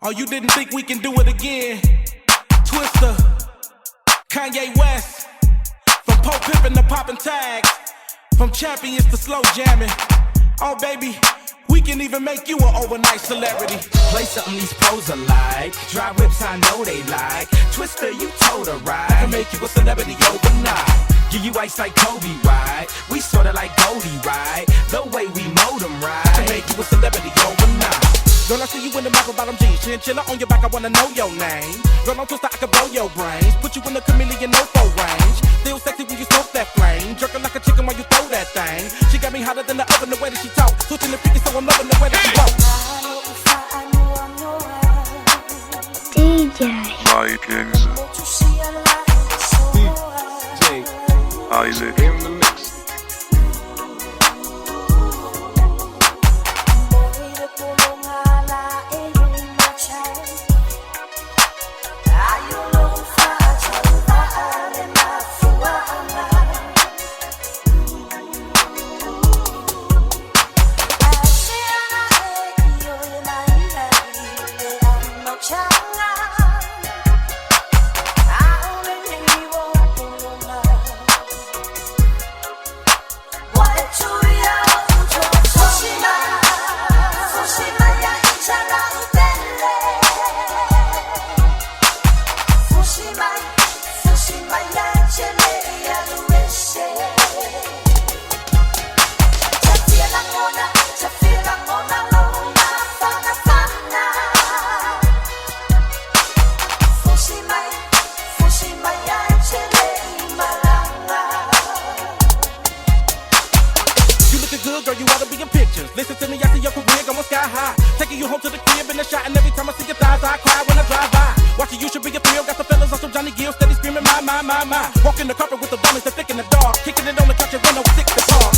Oh, you didn't think we can do it again? Twister, Kanye West, from Pope Pippin to poppin' tags, from champions to slow jamming. Oh, baby, we can even make you an overnight celebrity. Play something these pros are like. Dry whips, I know they like. Twister, you told her right. I can make you a celebrity overnight. Give you ice like Kobe, right? We sorta like Goldie, right? The way we mold them, right? I can make you a celebrity overnight. Girl, I see you in the mouth bottom jeans, chinchilla on your back, I wanna know your name. Girl, I'm Twister, I can blow your brains, put you in the chameleon no-fo range. Still sexy when you smoke that flame, jerking like a chicken while you throw that thing. She got me hotter than the oven, the way that she talk, switching the freaky, so I'm loving the way that she walk. DJ Vikings. DJ Isaac. in the mix. Good girl, you ought to be in pictures. Listen to me, I see your career going sky high. Taking you home to the crib in the shot, and every time I see your thighs, I cry when I drive by. Watching you should be a thrill. Got the fellas on some Johnny Gill, steady screaming, my. Walking the carpet with the bummies, the thick in the dark. Kicking it on the couch and window, 6 to par.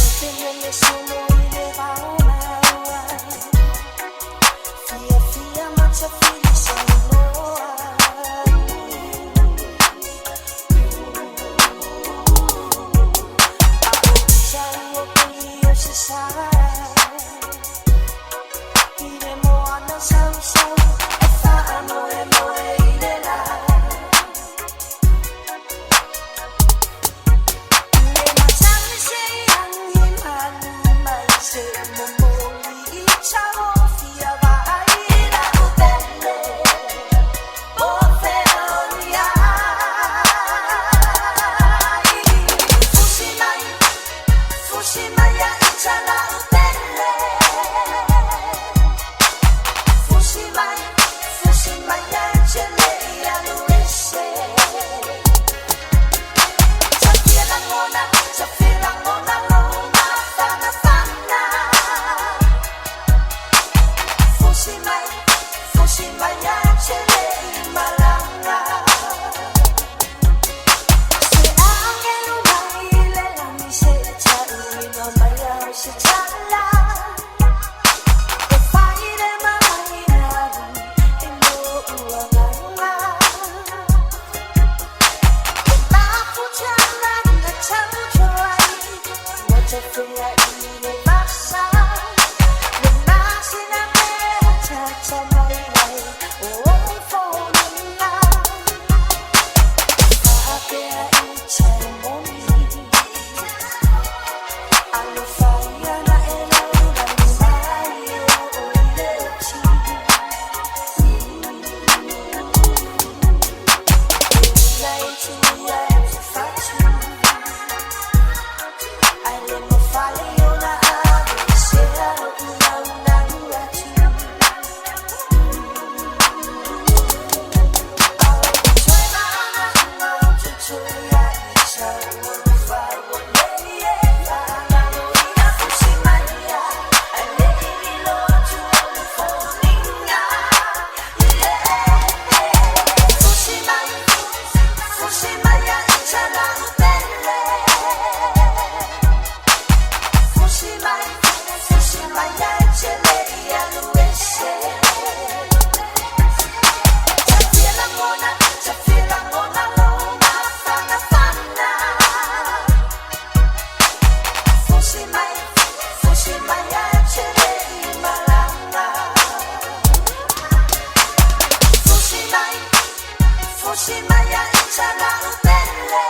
Fusi maya insana pele.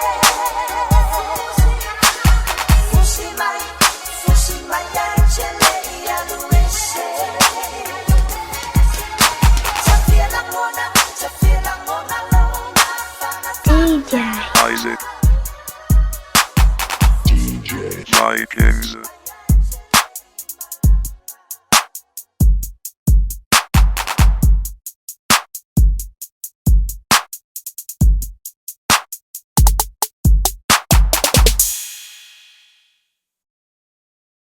Fusi maya chele ya luese. Sa feel mona lona Isaac. DJ. My Kings.